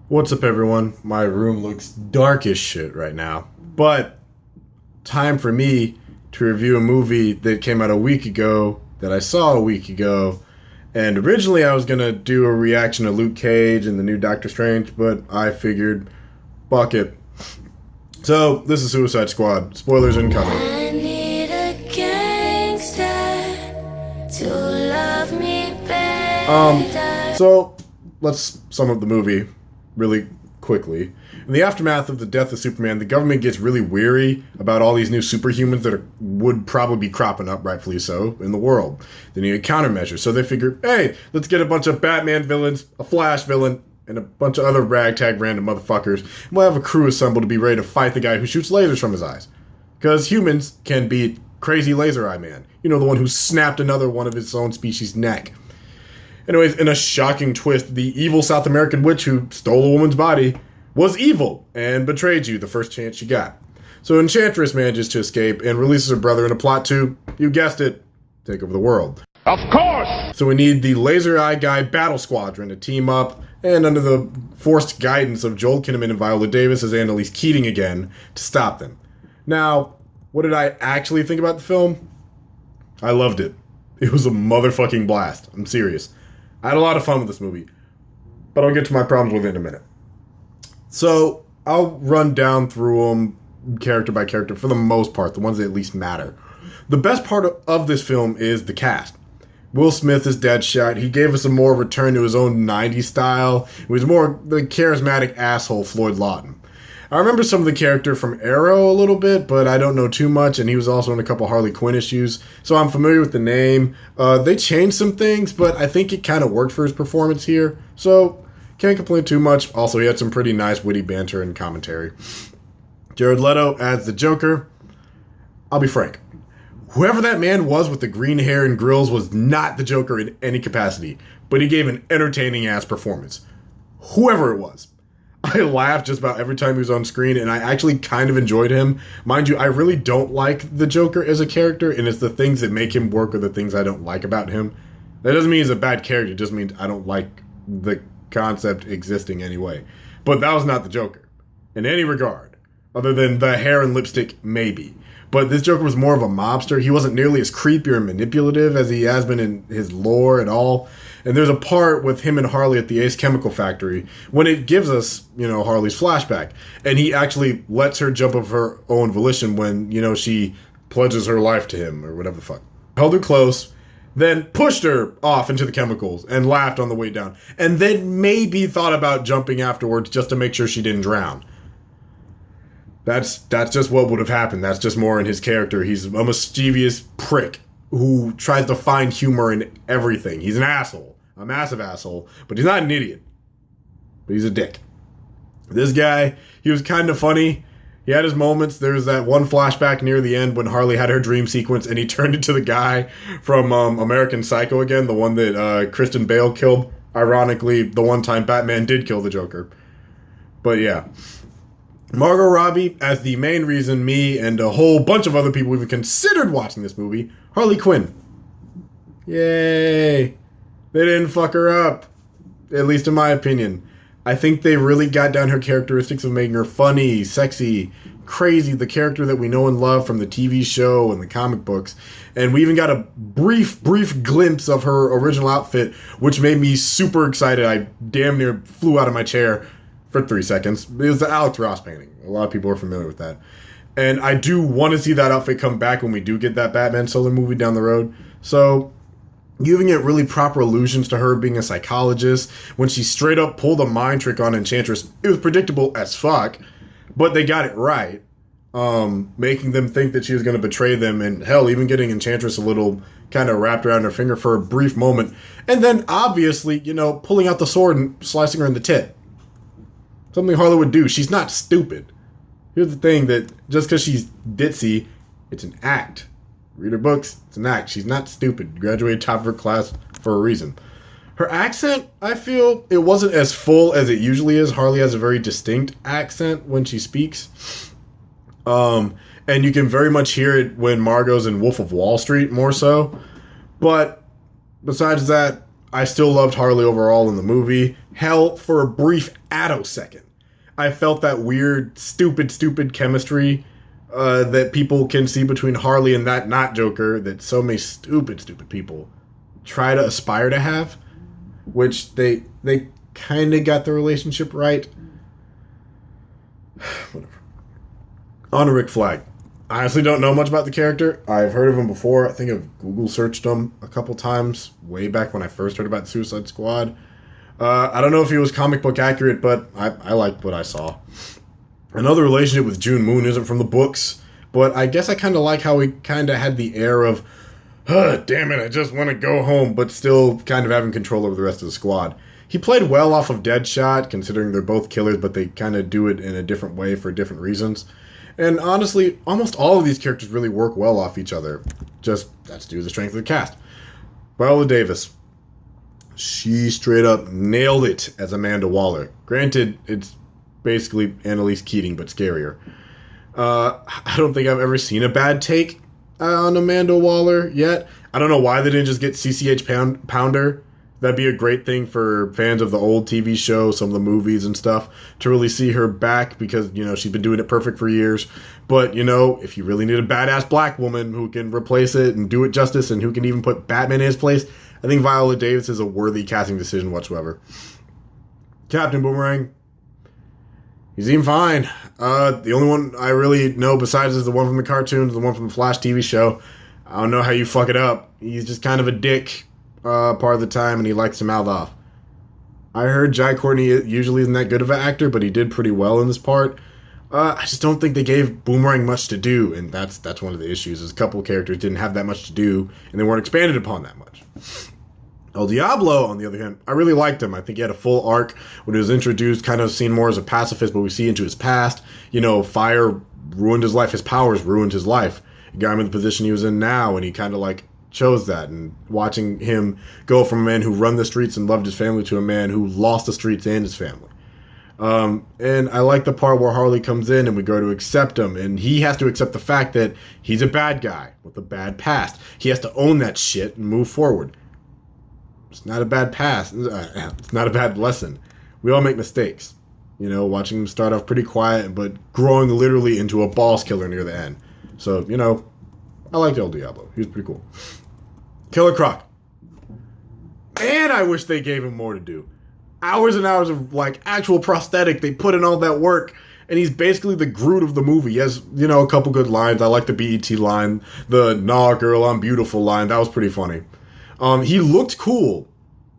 What's up, everyone? My room looks dark as shit right now. But time for me to review a movie that came out a week ago, that I saw a week ago. And originally I was going to do a reaction to Luke Cage and the new Doctor Strange, but I figured, fuck it. So, this is Suicide Squad. Spoilers incoming. I need a gangster to love me better. So, let's sum up the movie really quickly. In the aftermath of the death of Superman, the government gets really weary about all these new superhumans that would probably be cropping up, rightfully so, in the world. They need a countermeasure, so they figure, hey, let's get a bunch of Batman villains, a Flash villain, and a bunch of other ragtag random motherfuckers, and we'll have a crew assembled to be ready to fight the guy who shoots lasers from his eyes. Because humans can beat Crazy Laser Eye Man. You know, the one who snapped another one of his own species' neck. Anyways, in a shocking twist, the evil South American witch who stole a woman's body was evil and betrayed you the first chance she got. So Enchantress manages to escape and releases her brother in a plot to, you guessed it, take over the world. Of course! So we need the Laser Eye Guy Battle Squadron to team up, and under the forced guidance of Joel Kinnaman and Viola Davis as Annalise Keating again, to stop them. Now, what did I actually think about the film? I loved it. It was a motherfucking blast. I'm serious. I had a lot of fun with this movie, but I'll get to my problems with it in a minute. So, I'll run down through them character by character for the most part, the ones that at least matter. The best part of this film is the cast. Will Smith is Deadshot. He gave us a more return to his own 90s style. He was more the charismatic asshole Floyd Lawton. I remember some of the character from Arrow a little bit, but I don't know too much, and he was also in a couple Harley Quinn issues, so I'm familiar with the name. They changed some things, but I think it kind of worked for his performance here, so can't complain too much. Also, he had some pretty nice witty banter and commentary. Jared Leto as the Joker. I'll be frank. Whoever that man was with the green hair and grills was not the Joker in any capacity, but he gave an entertaining-ass performance. Whoever it was. I laughed just about every time he was on screen, and I actually kind of enjoyed him. Mind you, I really don't like the Joker as a character, and it's the things that make him work or the things I don't like about him. That doesn't mean he's a bad character, it just means I don't like the concept existing anyway. But that was not the Joker, in any regard, other than the hair and lipstick, maybe. But this Joker was more of a mobster. He wasn't nearly as creepy or manipulative as he has been in his lore at all. And there's a part with him and Harley at the Ace Chemical Factory when it gives us, Harley's flashback. And he actually lets her jump of her own volition when, she pledges her life to him or whatever the fuck. Held her close, then pushed her off into the chemicals and laughed on the way down. And then maybe thought about jumping afterwards just to make sure she didn't drown. That's just what would have happened. That's just more in his character. He's a mischievous prick who tries to find humor in everything. He's an asshole. A massive asshole. But he's not an idiot. But he's a dick. This guy, he was kind of funny. He had his moments. There's that one flashback near the end when Harley had her dream sequence and he turned into the guy from American Psycho again, the one that Kristen Bale killed. Ironically, the one time Batman did kill the Joker. But yeah. Margot Robbie as the main reason me and a whole bunch of other people even considered watching this movie, Harley Quinn. Yay. They didn't fuck her up. At least in my opinion. I think they really got down her characteristics of making her funny, sexy, crazy, the character that we know and love from the TV show and the comic books. And we even got a brief glimpse of her original outfit, which made me super excited. I damn near flew out of my chair for 3 seconds. It was the Alex Ross painting. A lot of people are familiar with that. And I do want to see that outfit come back when we do get that Batman solo movie down the road. So, you even get really proper allusions to her being a psychologist. When she straight up pulled a mind trick on Enchantress, it was predictable as fuck, but they got it right. Making them think that she was going to betray them, and hell, even getting Enchantress a little kind of wrapped around her finger for a brief moment. And then, obviously, pulling out the sword and slicing her in the tit. Something Harley would do. She's not stupid. Here's the thing, that just because she's ditzy, it's an act. Read her books, it's an act. She's not stupid. Graduated top of her class for a reason. Her accent, I feel, it wasn't as full as it usually is. Harley has a very distinct accent when she speaks. And you can very much hear it when Margot's in Wolf of Wall Street more so. But besides that, I still loved Harley overall in the movie. Hell, for a brief attosecond, I felt that weird, stupid chemistry that people can see between Harley and that not Joker that so many stupid people try to aspire to have, which they kind of got the relationship right. Whatever. On to Rick Flag. I honestly don't know much about the character. I've heard of him before. I think I've Google searched him a couple times way back when I first heard about the Suicide Squad. I don't know if he was comic book accurate, but I liked what I saw. Another relationship with June Moon isn't from the books, but I guess I kind of like how he kind of had the air of, damn it, I just want to go home, but still kind of having control over the rest of the squad. He played well off of Deadshot, considering they're both killers, but they kind of do it in a different way for different reasons. And honestly, almost all of these characters really work well off each other. Just, that's due to the strength of the cast. Viola Davis. She straight up nailed it as Amanda Waller. Granted, it's basically Annalise Keating, but scarier. I don't think I've ever seen a bad take on Amanda Waller yet. I don't know why they didn't just get CCH Pounder. That'd be a great thing for fans of the old TV show, some of the movies and stuff, to really see her back because, she's been doing it perfect for years. But, if you really need a badass black woman who can replace it and do it justice and who can even put Batman in his place, I think Viola Davis is a worthy casting decision whatsoever. Captain Boomerang. He's even fine. The only one I really know besides is the one from the cartoons, the one from the Flash TV show. I don't know how you fuck it up. He's just kind of a dick part of the time, and he likes to mouth off. I heard Jai Courtney usually isn't that good of an actor, but he did pretty well in this part. I just don't think they gave Boomerang much to do, and that's one of the issues, is a couple of characters didn't have that much to do, and they weren't expanded upon that much. El Diablo, on the other hand, I really liked him. I think he had a full arc when he was introduced, kind of seen more as a pacifist, but we see into his past. Fire ruined his life. His powers ruined his life. It got him in the position he was in now, and he kind of chose that. And watching him go from a man who run the streets and loved his family to a man who lost the streets and his family. And I like the part where Harley comes in and we go to accept him, and he has to accept the fact that he's a bad guy with a bad past. He has to own that shit and move forward. It's not a bad past. It's not a bad lesson. We all make mistakes. Watching him start off pretty quiet, but growing literally into a boss killer near the end. So, I liked El Diablo. He was pretty cool. Killer Croc. Man, I wish they gave him more to do. Hours and hours of, actual prosthetic. They put in all that work. And he's basically the Groot of the movie. He has, a couple good lines. I like the BET line. The "Nah, girl, I'm beautiful" line. That was pretty funny. He looked cool.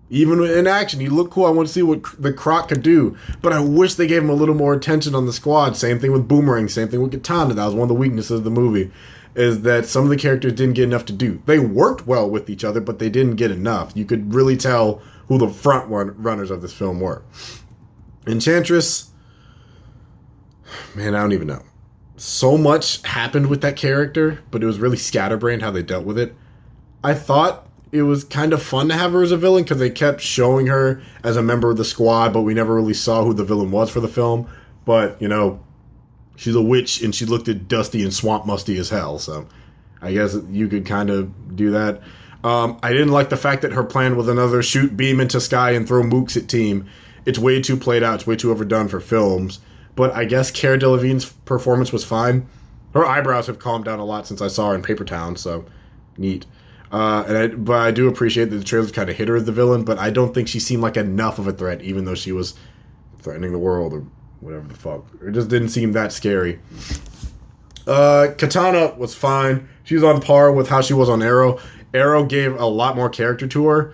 Even in action, he looked cool. I want to see what the Croc could do. But I wish they gave him a little more attention on the squad. Same thing with Boomerang. Same thing with Katana. That was one of the weaknesses of the movie. Is that some of the characters didn't get enough to do. They worked well with each other, but they didn't get enough. You could really tell who the front runners of this film were. Enchantress. Man, I don't even know. So much happened with that character, but it was really scatterbrained how they dealt with it. I thought it was kind of fun to have her as a villain because they kept showing her as a member of the squad, but we never really saw who the villain was for the film. But, she's a witch and she looked at dusty and swamp musty as hell, so I guess you could kind of do that. I didn't like the fact that her plan was another shoot beam into sky and throw mooks at team. It's way too played out. It's way too overdone for films. But I guess Cara Delevingne's performance was fine. Her eyebrows have calmed down a lot since I saw her in Paper Town, so neat. But I do appreciate that the trailers kind of hit her as the villain, but I don't think she seemed like enough of a threat, even though she was threatening the world or whatever the fuck. It just didn't seem that scary. Katana was fine. She was on par with how she was on Arrow. Arrow gave a lot more character to her,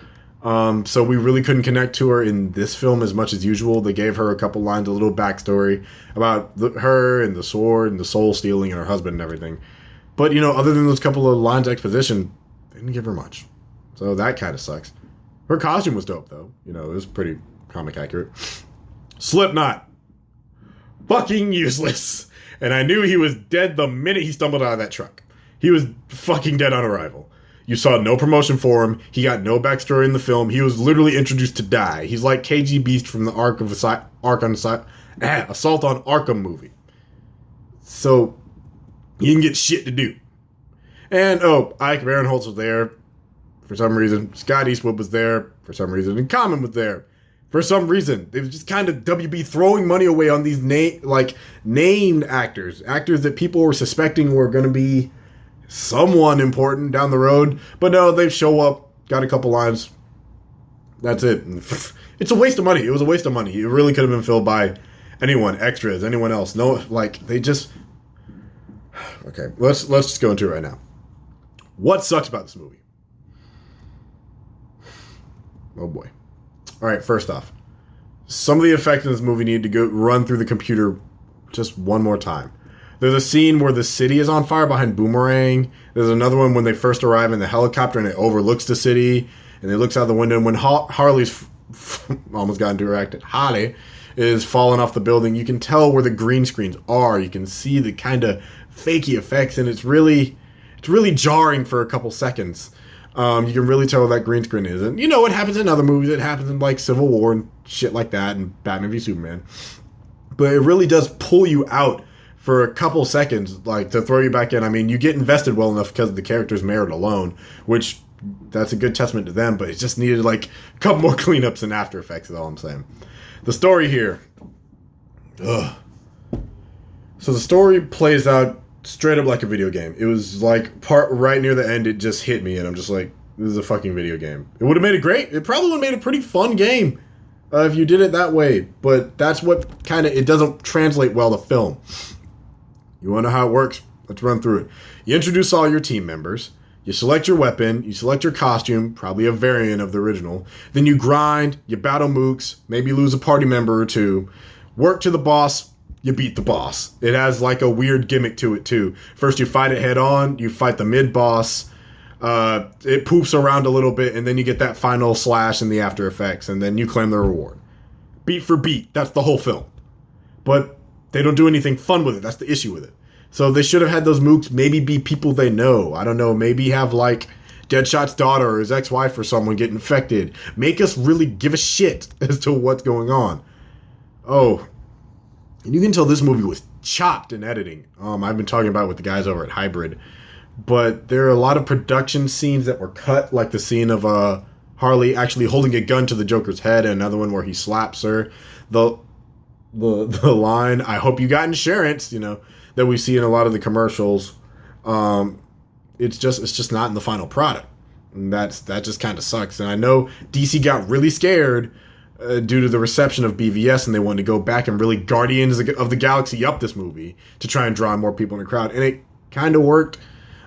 so we really couldn't connect to her in this film as much as usual. They gave her a couple lines, a little backstory about her and the sword and the soul stealing and her husband and everything. But, other than those couple of lines of exposition, they didn't give her much. So that kind of sucks. Her costume was dope, though. It was pretty comic accurate. Slipknot. Fucking useless. And I knew he was dead the minute he stumbled out of that truck. He was fucking dead on arrival. You saw no promotion for him. He got no backstory in the film. He was literally introduced to die. He's like KG Beast from the Assault on Arkham movie. So, he didn't get shit to do. And, Ike Barinholtz was there. For some reason, Scott Eastwood was there. For some reason, and Common was there. For some reason, they was just kind of WB throwing money away on these named actors that people were suspecting were going to be someone important down the road. But no, they show up, got a couple lines. That's it. It's a waste of money. It was a waste of money. It really could have been filled by anyone, extras, anyone else. No, they just. Okay, let's just go into it right now. What sucks about this movie? Oh boy. All right, first off, some of the effects in this movie need to run through the computer just one more time. There's a scene where the city is on fire behind Boomerang. There's another one when they first arrive in the helicopter and it overlooks the city. And it looks out the window. And when Harley's almost got into her act, Harley is falling off the building, you can tell where the green screens are. You can see the kind of fakey effects. And it's really jarring for a couple seconds. You can really tell where that green screen is. And you know, it happens in other movies. It happens in like Civil War and shit like that and Batman v Superman. But it really does pull you out for a couple seconds, like to throw you back in. I mean, you get invested well enough because of the character's merit alone, which that's a good testament to them, but it just needed like a couple more cleanups and After Effects is all I'm saying. The story here. Ugh. So the story plays out straight up like a video game. It was like part right near the end, it just hit me, and I'm just like, this is a fucking video game. It would have made it great. It probably would have made a pretty fun game if you did it that way. But that's what kind of, it doesn't translate well to film. You want to know how it works? Let's run through it. You introduce all your team members. You select your weapon. You select your costume, probably a variant of the original. Then you grind. You battle mooks. Maybe lose a party member or two. Work to the boss. You beat the boss. It has like a weird gimmick to it too. First you fight it head on. You fight the mid-boss. It poops around a little bit, and then you get that final slash in the After Effects, and then you claim the reward. Beat for beat. That's the whole film. But they don't do anything fun with it. That's the issue with it. So they should have had those mooks maybe be people they know. I don't know. Maybe have like Deadshot's daughter or his ex-wife or someone get infected. Make us really give a shit as to what's going on. Oh, and you can tell this movie was chopped in editing. I've been talking about it with the guys over at Hybrid. But there are a lot of production scenes that were cut, like the scene of Harley actually holding a gun to the Joker's head, and another one where he slaps her. The line, "I hope you got insurance," that we see in a lot of the commercials. It's just not in the final product. And that just kind of sucks. And I know DC got really scared due to the reception of BVS, and they wanted to go back and really Guardians of the Galaxy up this movie to try and draw more people in the crowd. And it kind of worked.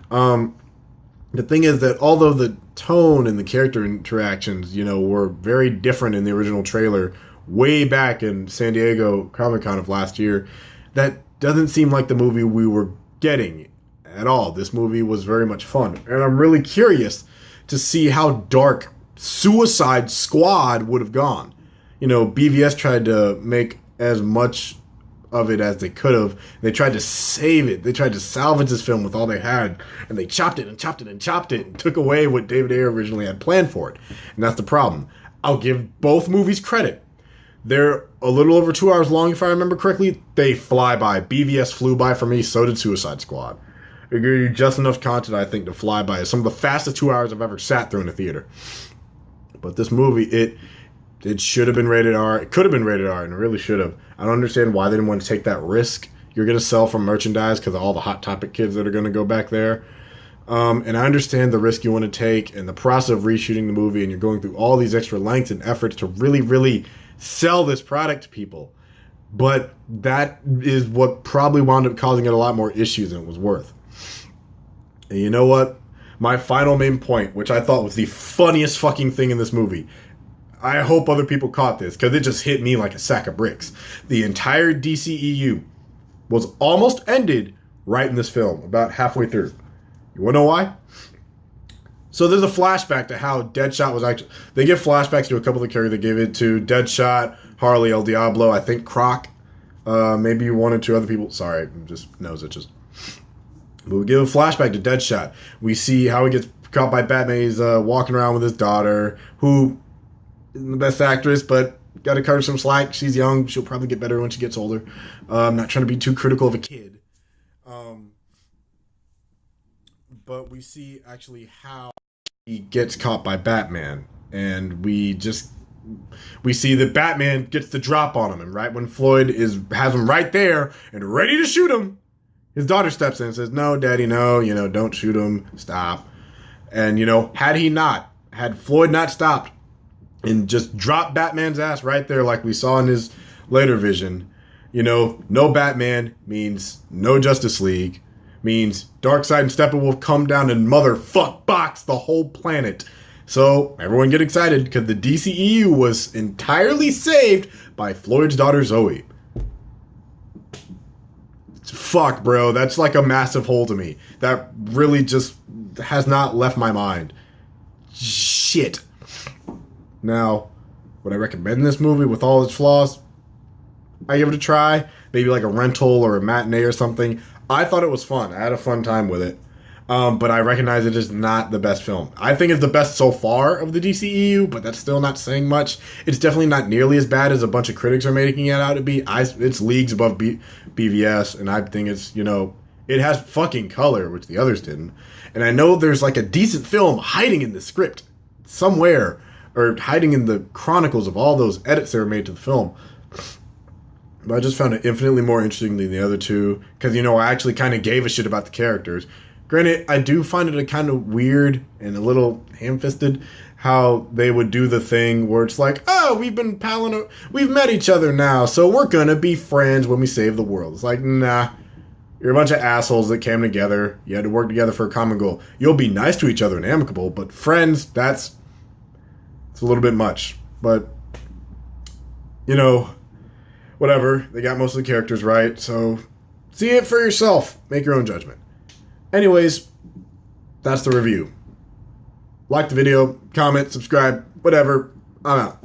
The thing is that although the tone and the character interactions, were very different in the original trailer way back in San Diego Comic-Con of last year, that doesn't seem like the movie we were getting at all. This movie was very much fun. And I'm really curious to see how dark Suicide Squad would have gone. BVS tried to make as much of it as they could have. They tried to save it. They tried to salvage this film with all they had. And they chopped it and chopped it and chopped it and took away what David Ayer originally had planned for it. And that's the problem. I'll give both movies credit. They're a little over 2 hours long, if I remember correctly. They fly by. BVS flew by for me. So did Suicide Squad. It gave you just enough content, I think, to fly by. It's some of the fastest 2 hours I've ever sat through in a theater. But this movie, it should have been rated R. It could have been rated R, and it really should have. I don't understand why they didn't want to take that risk. You're going to sell from merchandise because of all the Hot Topic kids that are going to go back there. And I understand the risk you want to take and the process of reshooting the movie, and you're going through all these extra lengths and efforts to really, really sell this product to people. But that is what probably wound up causing it a lot more issues than it was worth. And you know what? My final main point, which I thought was the funniest fucking thing in this movie. I hope other people caught this, because it just hit me like a sack of bricks. The entire DCEU was almost ended right in this film, about halfway through. You want to know why? So there's a flashback to how Deadshot was actually... They give flashbacks to a couple of the characters. They gave it to Deadshot, Harley, El Diablo, I think Croc, maybe one or two other people. Sorry, I'm just nose itches. But we give a flashback to Deadshot. We see how he gets caught by Batman. He's walking around with his daughter, who isn't the best actress, but got to cut her some slack. She's young. She'll probably get better when she gets older. I'm not trying to be too critical of a kid. But we see actually how he gets caught by Batman, and we see that Batman gets the drop on him, and right when Floyd has him right there and ready to shoot him, his daughter steps in and says, "No, Daddy, no, don't shoot him, stop." And had Floyd not stopped and just dropped Batman's ass right there like we saw in his later vision, no Batman means no Justice League, means Darkseid and Steppenwolf come down and motherfuck box the whole planet. So everyone get excited because the DCEU was entirely saved by Floyd's daughter Zoe. Fuck, bro, that's like a massive hole to me. That really just has not left my mind. Shit. Now, would I recommend this movie with all its flaws? I give it a try. Maybe like a rental or a matinee or something. I thought it was fun. I had a fun time with it. But I recognize it is not the best film. I think it's the best so far of the DCEU, but that's still not saying much. It's definitely not nearly as bad as a bunch of critics are making it out to be. It's leagues above BVS, and I think it's, it has fucking color, which the others didn't. And I know there's like a decent film hiding in the script somewhere, or hiding in the chronicles of all those edits that were made to the film. But I just found it infinitely more interesting than the other two, because, I actually kind of gave a shit about the characters. Granted, I do find it a kind of weird and a little ham-fisted how they would do the thing where it's like, oh, we've met each other now, so we're gonna be friends when we save the world. It's like, nah, you're a bunch of assholes that came together. You had to work together for a common goal. You'll be nice to each other and amicable, but friends, it's a little bit much. But, whatever. They got most of the characters right, so see it for yourself. Make your own judgment. Anyways, that's the review. Like the video, comment, subscribe, whatever. I'm out.